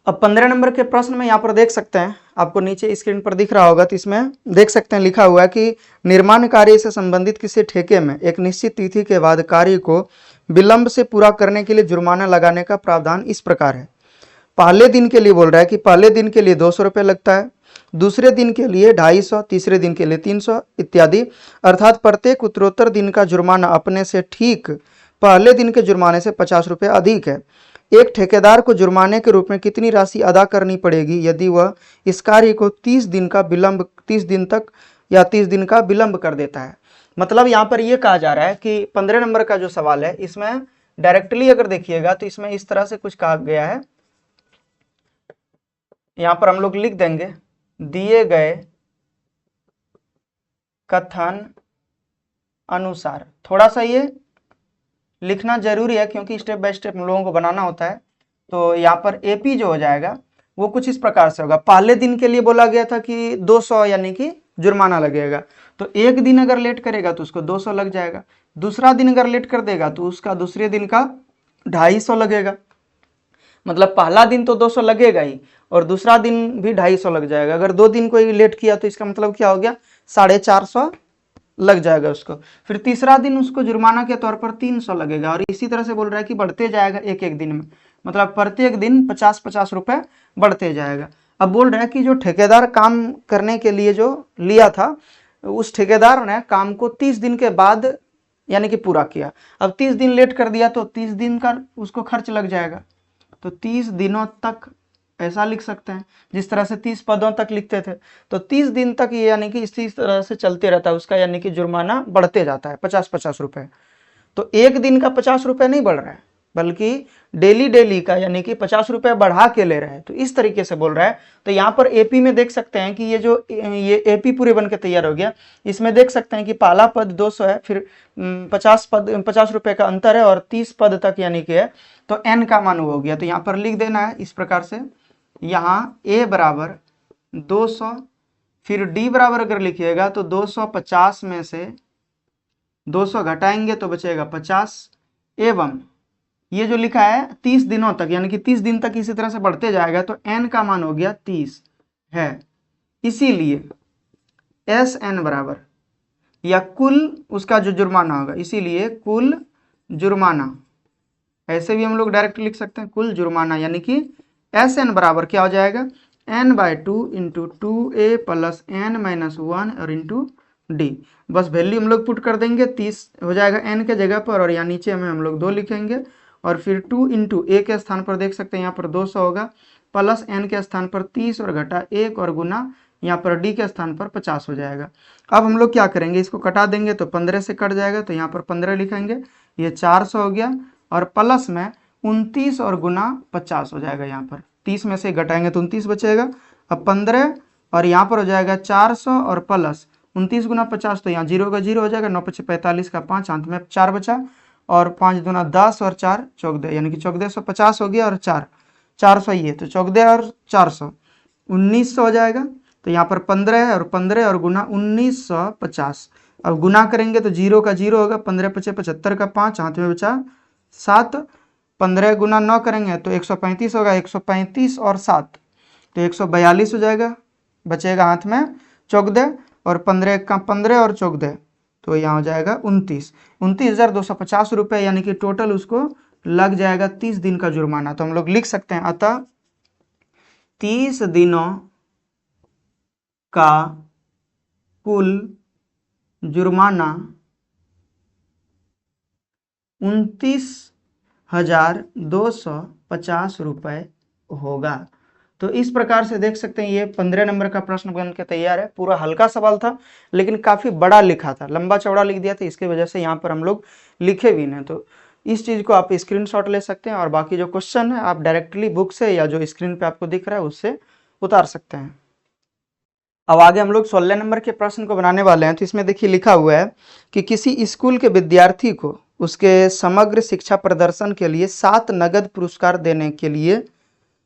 अब 15 नंबर के प्रश्न में यहाँ पर देख सकते हैं, आपको नीचे स्क्रीन पर दिख रहा होगा, तो इसमें देख सकते हैं लिखा हुआ है कि निर्माण कार्य से संबंधित किसी ठेके में एक निश्चित तिथि के बाद कार्य को विलंब से पूरा करने के लिए जुर्माना लगाने का प्रावधान इस प्रकार है। पहले दिन के लिए बोल रहा है कि पहले दिन के लिए 200 रुपये लगता है, दूसरे दिन के लिए 250, तीसरे दिन के लिए 300 इत्यादि। अर्थात प्रत्येक उत्तरोत्तर दिन का जुर्माना अपने से ठीक पहले दिन के जुर्माने से 50 रुपये अधिक है। एक ठेकेदार को जुर्माने के रूप में कितनी राशि अदा करनी पड़ेगी यदि वह इस कार्य को 30 दिन तक या 30 दिन का विलंब कर देता है। मतलब यहाँ पर यह कहा जा रहा है कि 15 नंबर का जो सवाल है इसमें डायरेक्टली अगर देखिएगा तो इसमें इस तरह से कुछ कहा गया है। यहाँ पर हम लोग लिख देंगे, दिए गए कथन अनुसार। थोड़ा सा ये लिखना जरूरी है क्योंकि स्टेप बाय स्टेप हम लोगों को बनाना होता है। तो यहाँ पर एपी जो हो जाएगा वो कुछ इस प्रकार से होगा। पहले दिन के लिए बोला गया था कि 200 यानी कि जुर्माना लगेगा, तो एक दिन अगर लेट करेगा तो उसको 200 लग जाएगा। दूसरा दिन अगर लेट कर देगा तो उसका दूसरे दिन का 250 लगेगा। मतलब पहला दिन तो 200 लगेगा ही और दूसरा दिन भी 250 लग जाएगा। अगर 2 दिन कोई लेट किया तो इसका मतलब क्या हो गया, 450 लग जाएगा उसको। फिर तीसरा दिन उसको जुर्माना के तौर पर 300 लगेगा और इसी तरह से बोल रहा है कि बढ़ते जाएगा एक एक दिन में, मतलब प्रत्येक दिन 50-50 रुपए बढ़ते जाएगा। अब बोल रहा है कि जो ठेकेदार काम करने के लिए जो लिया था उस ठेकेदार ने काम को 30 दिन के बाद यानी कि पूरा किया। अब 30 दिन लेट कर दिया तो 30 दिन का उसको खर्च लग जाएगा। तो 30 दिनों तक ऐसा लिख सकते हैं, जिस तरह से 30 पदों तक लिखते थे। तो 30 दिन तक ये यानी कि इसी तरह से चलते रहता है उसका, यानी कि जुर्माना बढ़ते जाता है 50-50 रुपए। तो एक दिन का 50 रुपए नहीं बढ़ रहा है बल्कि डेली का यानी कि 50 रुपए बढ़ा के ले रहे हैं। तो इस तरीके से बोल रहा है। तो यहाँ पर एपी में देख सकते हैं कि ये एपी पूरे बन के तैयार हो गया। इसमें देख सकते हैं कि पहला पद 200 है, फिर 50 रुपए का अंतर है और 30 पद तक यानी कि है, तो एन का मान हो गया। तो यहाँ पर लिख देना है इस प्रकार से, यहाँ ए बराबर 200, फिर डी बराबर अगर लिखिएगा तो 250 में से 200 घटाएंगे तो बचेगा 50, एवं ये जो लिखा है 30 दिनों तक यानी कि 30 दिन तक इसी तरह से बढ़ते जाएगा। तो एन का मान हो गया 30 है। इसीलिए एस एन बराबर या कुल उसका जो जुर्माना होगा, इसीलिए कुल जुर्माना, ऐसे भी हम लोग डायरेक्ट लिख सकते हैं कुल जुर्माना, यानी कि एस एन बराबर क्या हो जाएगा, n/2 into 2a plus n-1 और इंटू डी। बस वैल्यू हम लोग पुट कर देंगे, 30 हो जाएगा n के जगह पर और यहाँ नीचे में हम लोग 2 लिखेंगे और फिर 2 इंटू a के स्थान पर देख सकते हैं यहाँ पर 200 होगा, प्लस n के स्थान पर 30 और घटा 1 और गुना यहाँ पर d के स्थान पर 50 हो जाएगा। अब हम लोग क्या करेंगे, इसको कटा देंगे तो 15 से कट जाएगा, तो यहाँ पर 15 लिखेंगे, ये 400 हो गया और प्लस में 29 और गुना 50 हो जाएगा। यहाँ पर 30 में से घटाएंगे तो 29 बचेगा। अब 15 और यहाँ पर हो जाएगा 400 और प्लस 29 गुना 50, तो यहाँ 0 का 0 हो जाएगा, 9 × 45 का 5, अंत में 4 बचा और 5 दूना 10 और 4 14, यानी कि 1450 हो गया और 400 ये, तो 14 और 400 1900 हो जाएगा। तो यहाँ पर 15 है और 15 और गुना 1950। अब गुना करेंगे तो 0 का 0 होगा, 15 × 5 = 75 का 5, हाथ में बचा 7, 15 गुना 9 करेंगे तो 135 होगा, 135 और 7 तो 142 हो जाएगा, बचेगा हाथ में 14 और 15 का 15 और 14 तो यहाँ हो जाएगा 29,250 रुपये, यानी कि टोटल उसको लग जाएगा 30 दिन का जुर्माना। तो हम लोग लिख सकते हैं अतः 30 दिनों का कुल जुर्माना 29,250 रुपये होगा। तो इस प्रकार से देख सकते हैं ये 15 नंबर का प्रश्न बन के तैयार है। पूरा हल्का सवाल था लेकिन काफ़ी बड़ा लिखा था, लंबा चौड़ा लिख दिया था, इसकी वजह से यहाँ पर हम लोग लिखे भी नहीं। तो इस चीज़ को आप स्क्रीनशॉट ले सकते हैं और बाकी जो क्वेश्चन है आप डायरेक्टली बुक से या जो स्क्रीन पे आपको दिख रहा है उससे उतार सकते हैं। अब आगे हम लोग 16 नंबर के प्रश्न को बनाने वाले हैं। तो इसमें देखिए लिखा हुआ है कि किसी स्कूल के विद्यार्थी को उसके समग्र शिक्षा प्रदर्शन के लिए 7 नगद पुरस्कार देने के लिए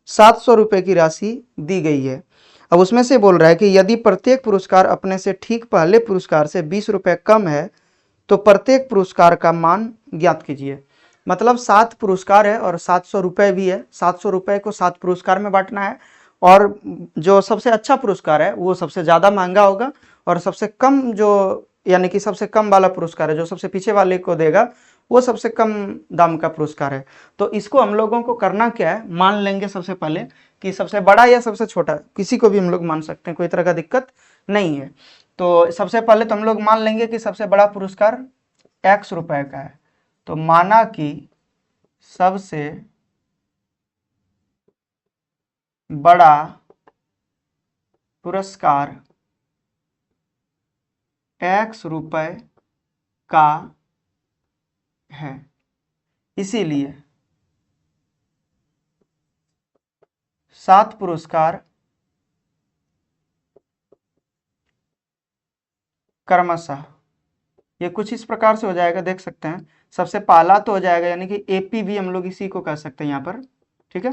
700 रुपये की राशि दी गई है। अब उसमें से बोल रहा है कि यदि प्रत्येक पुरस्कार अपने से ठीक पहले पुरस्कार से 20 रुपये कम है तो प्रत्येक पुरस्कार का मान ज्ञात कीजिए। मतलब 7 पुरस्कार है और 700 रुपये भी है। 700 रुपये को 7 पुरस्कार में बांटना है, और जो सबसे अच्छा पुरस्कार है वो सबसे ज़्यादा महंगा होगा, और सबसे कम जो यानी कि सबसे कम वाला पुरस्कार है जो सबसे पीछे वाले को देगा वो सबसे कम दाम का पुरस्कार है। तो इसको हम लोगों को करना क्या है, मान लेंगे सबसे पहले कि सबसे बड़ा या सबसे छोटा, किसी को भी हम लोग मान सकते हैं, कोई तरह का दिक्कत नहीं है। तो सबसे पहले तो हम लोग मान लेंगे कि सबसे बड़ा पुरस्कार x रुपए का है। तो माना कि सबसे बड़ा पुरस्कार x रुपए का है, इसीलिए 7 पुरस्कार क्रमशः, ये कुछ इस प्रकार से हो जाएगा, देख सकते हैं। सबसे पहला तो हो जाएगा यानी कि एपी भी हम लोग इसी को कह सकते हैं यहाँ पर, ठीक है।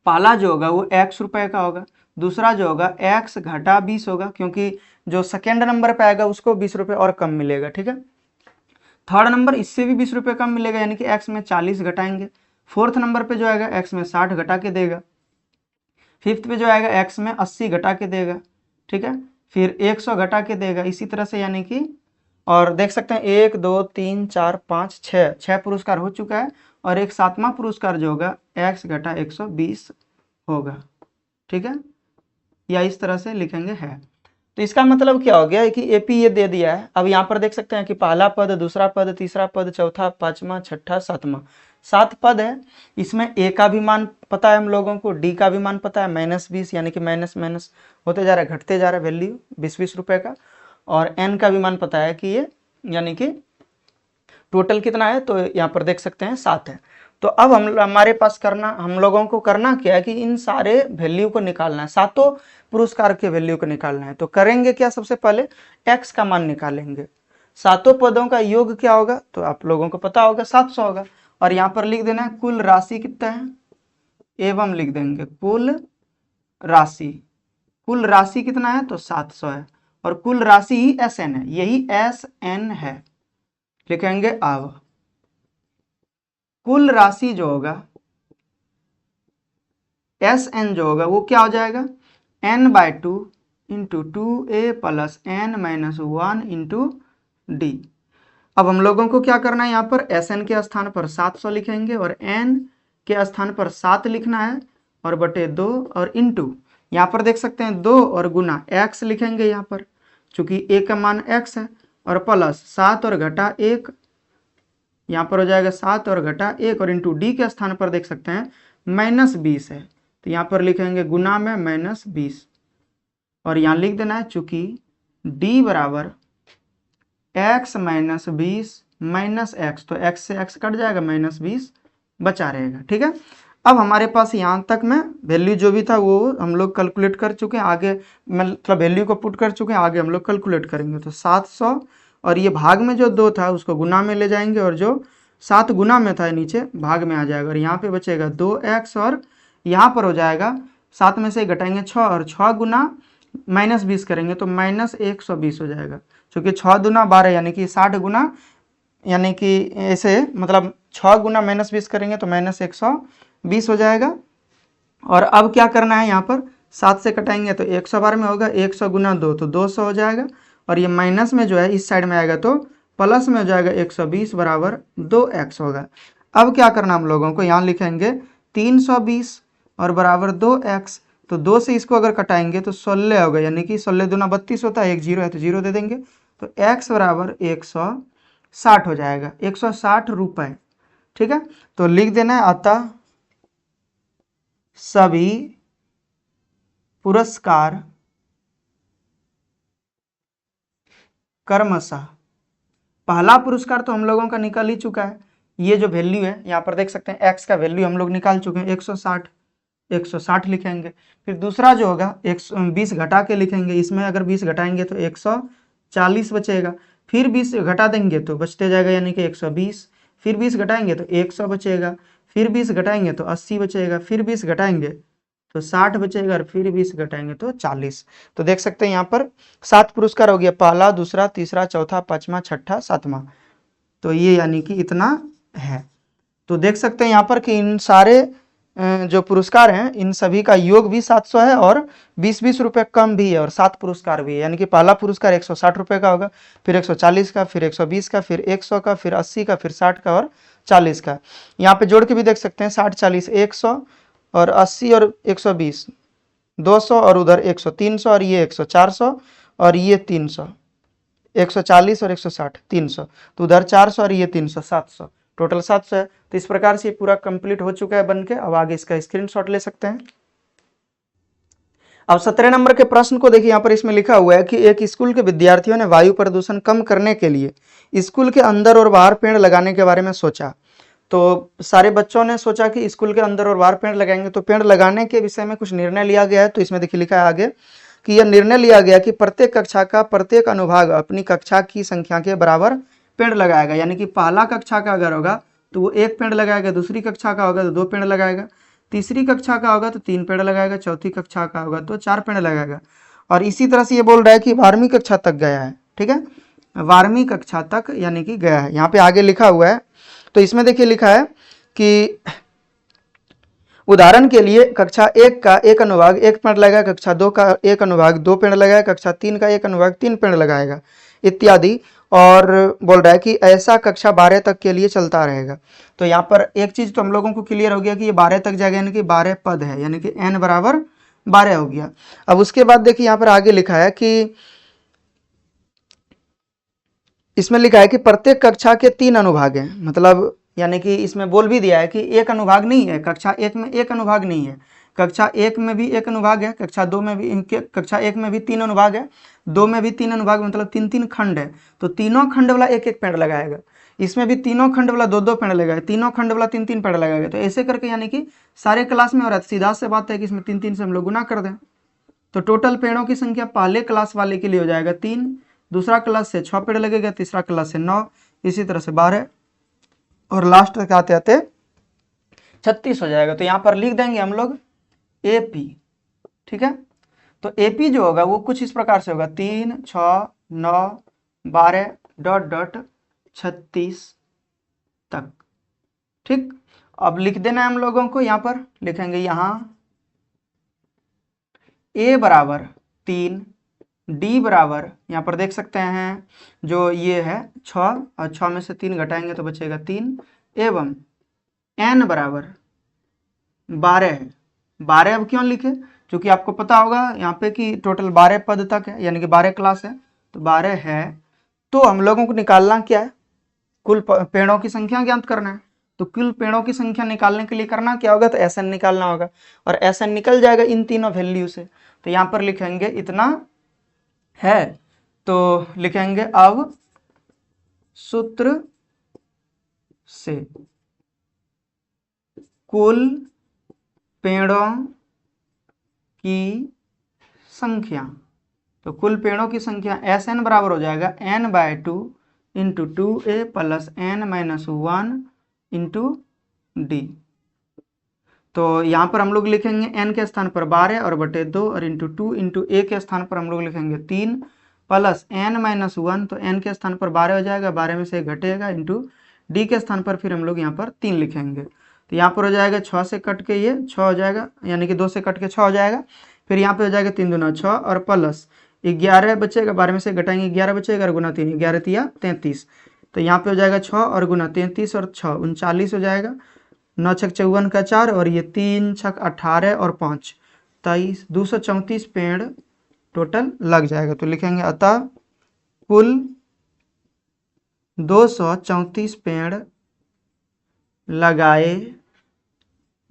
पहला जो होगा वो x रुपए का होगा, दूसरा जो होगा x घटा 20 होगा, क्योंकि जो सेकेंड नंबर पे आएगा उसको 20 रुपये और कम मिलेगा, ठीक है। थर्ड नंबर इससे भी 20 रुपये कम मिलेगा, यानी कि x में 40 घटाएंगे। फोर्थ नंबर पे जो आएगा x में 60 घटा के देगा। फिफ्थ पे जो आएगा x में 80 घटा के देगा, ठीक है। फिर 100 घटा के देगा, इसी तरह से, यानी कि, और देख सकते हैं 1 2 3 4 5 6 पुरस्कार हो चुका है, और एक 7वां पुरस्कार जो होगा x घटा 120 होगा, ठीक है। या इस तरह से लिखेंगे है। तो इसका मतलब क्या हो गया कि एपी ये दे दिया है। अब यहाँ पर देख सकते हैं कि पहला पद, दूसरा पद, तीसरा पद, चौथा, पांचवा, छठा, सातवां, 7 पद है। इसमें ए का भी मान पता है हम लोगों को, डी का भी मान पता है, -20 यानी कि माइनस माइनस होते जा रहा है, घटते जा रहा है वैल्यू 20-20 रुपए का, और एन का भी मान पता है कि ये यानी कि टोटल कितना है, तो यहाँ पर देख सकते हैं 7 है। तो अब हमारे पास हम लोगों को करना क्या है कि इन सारे वैल्यू को निकालना है, सातों पुरस्कार के वैल्यू को निकालना है। तो करेंगे क्या, सबसे पहले x का मान निकालेंगे। सातों पदों का योग क्या होगा, तो आप लोगों को पता होगा 700 होगा, और यहाँ पर लिख देना है कुल राशि कितना है, एवं लिख देंगे कुल राशि। कुल राशि कितना है, तो 700 है, और कुल राशि ही SN है, यही SN है, लिखेंगे। अब कुल राशि जो होगा SN जो होगा वो क्या हो जाएगा, n/2 into 2a plus n-1 into D. अब हम लोगों को क्या करना है, यहाँ पर SN के स्थान पर 700 लिखेंगे, और n के स्थान पर 7 लिखना है, और बटे 2, और इंटू यहाँ पर देख सकते हैं 2 और गुना x लिखेंगे यहाँ पर, चूंकि a का मान x है, और प्लस 7 और घटा 1, यहाँ पर हो जाएगा 7 और घटा 1, और इंटू डी के स्थान पर देख सकते हैं -20 है, तो यहाँ पर लिखेंगे गुना में -20, और यहाँ लिख देना है चूंकि d बराबर x - 20 माइनस x, तो x से x कट जाएगा, -20 बचा रहेगा, ठीक है। अब हमारे पास यहाँ तक में वैल्यू जो भी था वो हम लोग कैलकुलेट कर चुके हैं, आगे मतलब वैल्यू को पुट कर चुके हैं, आगे हम लोग कैलकुलेट करेंगे। तो 700, और ये भाग में जो 2 था उसको गुना में ले जाएंगे, और जो 7 गुना में था नीचे भाग में आ जाएगा, और यहाँ पे बचेगा 2x, और यहाँ पर हो जाएगा 7 में से घटाएंगे 6, और 6 गुना -20 करेंगे तो -120 हो जाएगा, क्योंकि 6 दूना 12 यानी कि 60 गुना, यानी कि ऐसे मतलब 6 गुना -20 करेंगे तो -120 हो जाएगा। और अब क्या करना है, यहाँ पर 7 से कटाएंगे तो 112 में होगा, 100 गुना 2 तो 200 हो जाएगा, और ये माइनस में जो है इस साइड में आएगा तो प्लस में हो जाएगा 120 बराबर 2x होगा। अब क्या करना हम लोगों को, यहाँ लिखेंगे 320 और बराबर 2x, तो 2 से इसको अगर कटाएंगे तो 16 होगा, यानी कि 16 दूना 32 होता है, एक 0 है तो 0 दे देंगे, तो x बराबर 160 हो जाएगा, 160 रुपये, ठीक है। तो लिख देना है अतः सभी पुरस्कार क्रमशः, पहला पुरस्कार तो हम लोगों का निकल ही चुका है, ये जो वैल्यू है यहाँ पर देख सकते हैं x का वैल्यू हम लोग निकाल चुके हैं 160 लिखेंगे। फिर दूसरा जो होगा 120 घटा के लिखेंगे, इसमें अगर 20 घटाएंगे तो 140 बचेगा, फिर 20 घटा देंगे तो बचते जाएगा यानी कि 120, फिर 20 घटाएंगे तो 100 बचेगा, फिर 20 घटाएंगे तो 80 बचेगा, फिर 20 घटाएंगे तो 60 बचेगा, और फिर 20 घटाएंगे तो 40। तो देख सकते हैं यहाँ पर 7 पुरस्कार हो गया, पहला, दूसरा, तीसरा, चौथा, पांचवा, छठा, सातवां, तो ये यानी कि इतना है। तो देख सकते हैं यहाँ पर कि इन सारे जो पुरस्कार हैं इन सभी का योग भी 700 है और 20-20 रुपये कम भी है और 7 पुरस्कार भी है। यानी कि पहला पुरस्कार 160 रुपये का होगा, फिर 140 का, फिर 120 का, फिर 100 का, फिर 80 का, फिर 60 का और 40 का। यहाँ पे जोड़ के भी देख सकते हैं 60 40 100 और 80 और 120 200 और उधर 100 300 और ये 100 400 और ये 300 140 और 160 300, तो उधर 400 और ये 300 700, टोटल 700 है। तो इस प्रकार से पूरा कंप्लीट हो चुका है बनके। अब आगे इसका स्क्रीनशॉट ले सकते हैं। अब 17 नंबर के प्रश्न को देखिए, यहाँ पर इसमें लिखा हुआ है कि एक स्कूल के विद्यार्थियों ने वायु प्रदूषण कम करने के लिए स्कूल के अंदर और बाहर पेड़ लगाने के बारे में सोचा। तो सारे बच्चों ने सोचा कि स्कूल के अंदर और बाहर पेड़ लगाएंगे, तो पेड़ लगाने के विषय में कुछ निर्णय लिया गया है। तो इसमें देखिए लिखा है आगे कि यह निर्णय लिया गया कि प्रत्येक कक्षा का प्रत्येक अनुभाग अपनी कक्षा की संख्या के बराबर पेड़ लगाएगा। यानी कि पहला कक्षा का अगर होगा तो वो 1 पेड़ लगाएगा, दूसरी कक्षा का होगा तो 2 पेड़ लगाएगा, तीसरी कक्षा का होगा तो 3 पेड़ लगाएगा, चौथी कक्षा का होगा तो 4 पेड़ लगाएगा। और इसी तरह से ये बोल रहा है कि 12वीं कक्षा तक गया है, ठीक है, 12वीं कक्षा तक यानी कि गया है। यहाँ पे आगे लिखा हुआ है, तो इसमें देखिए लिखा है कि उदाहरण के लिए कक्षा 1 का एक अनुभाग 1 पेड़ लगाएगा, कक्षा 2 का एक अनुभाग 2 पेड़ लगाएगा, कक्षा 3 का एक अनुभाग 3 पेड़ लगाएगा इत्यादि। और बोल रहा है कि ऐसा कक्षा 12 तक के लिए चलता रहेगा। तो यहाँ पर एक चीज तो हम लोगों को क्लियर हो गया कि ये 12 तक जाएगा, यानी कि 12 पद है, यानी कि n बराबर 12 हो गया। अब उसके बाद देखिए यहाँ पर आगे लिखा है कि इसमें लिखा है कि प्रत्येक कक्षा के 3 अनुभाग हैं, मतलब यानी कि इसमें बोल भी दिया है कि एक अनुभाग नहीं है, कक्षा 1 में एक अनुभाग नहीं है, कक्षा 1 में भी एक अनुभाग है, कक्षा 2 में भी, कक्षा 1 में भी 3 अनुभाग है, 2 में भी 3 अनुभाग, मतलब 3-3 खंड है। तो तीनों खंड वाला 1-1 पेड़ लगाएगा, इसमें भी तीनों खंड वाला 2-2 पेड़ लगाएगा, तीनों खंड वाला 3-3 पेड़ लगाएगा। तो ऐसे करके यानी कि सारे क्लास में हो रहा है। सीधा से बात है कि इसमें 3-3 से हम लोग गुना कर दें, तो टोटल पेड़ों की संख्या पहले क्लास वाले के लिए हो जाएगा 3, दूसरा क्लास से 6 पेड़ लगेगा, तीसरा क्लास से 9, इसी तरह से 12 और लास्ट तक आते आते 36 हो जाएगा। तो यहाँ पर लिख देंगे हम लोग AP, ठीक है। तो AP जो होगा वो कुछ इस प्रकार से होगा 3 6 9 12 डॉट डॉट 36 तक, ठीक। अब लिख देना है हम लोगों को, यहाँ पर लिखेंगे यहाँ A बराबर 3, D बराबर यहाँ पर देख सकते हैं जो ये है 6 और 6 में से 3 घटाएंगे तो बचेगा 3, एवं N बराबर 12 है। 12 अब क्यों लिखे, क्योंकि आपको पता होगा यहाँ पे कि टोटल 12 पद तक है, यानी कि 12 क्लास है, तो 12 है। तो हम लोगों को निकालना क्या है, कुल पेड़ों की संख्या ज्ञात करना है। तो कुल पेड़ों की संख्या निकालने के लिए करना क्या होगा, तो SN निकालना होगा, और SN निकल जाएगा इन तीनों वैल्यू से। तो यहाँ पर लिखेंगे इतना है, तो लिखेंगे अब सूत्र से कुल पेड़ों की संख्या, तो कुल पेड़ों की संख्या SN बराबर हो जाएगा N/2 into 2A plus N-1 into D। तो यहाँ पर हम लोग लिखेंगे N के स्थान पर 12 और बटे 2 और इंटू 2 इंटू A के स्थान पर हम लोग लिखेंगे 3 प्लस N-1, तो N के स्थान पर 12 हो जाएगा, 12 में से घटेगा, इंटू D के स्थान पर फिर हम लोग यहाँ पर 3 लिखेंगे। तो यहाँ पर हो जाएगा 6 से कट के ये 6 हो जाएगा, यानी कि 2 से कट के 6 हो जाएगा, फिर यहाँ पे हो जाएगा 3 दूना 6 और प्लस 11 बचेगा, 12 में से घटाएंगे 11 बचेगा और गुना 3, 11 तिया 33। तो यहाँ पे हो जाएगा 6 और गुना 33 और 6 39 हो जाएगा, 9 छक 54 का 4 और ये 3 छक 18 और 5 23, 234 पेड़ टोटल लग जाएगा। तो लिखेंगे अतः कुल 234 पेड़ लगाए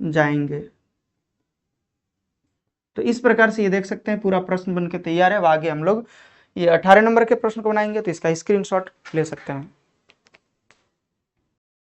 जाएंगे। तो इस प्रकार से ये देख सकते हैं पूरा प्रश्न बनके तैयार है। अब आगे हम लोग ये 18 नंबर के प्रश्न को बनाएंगे, तो इसका स्क्रीनशॉट ले सकते हैं।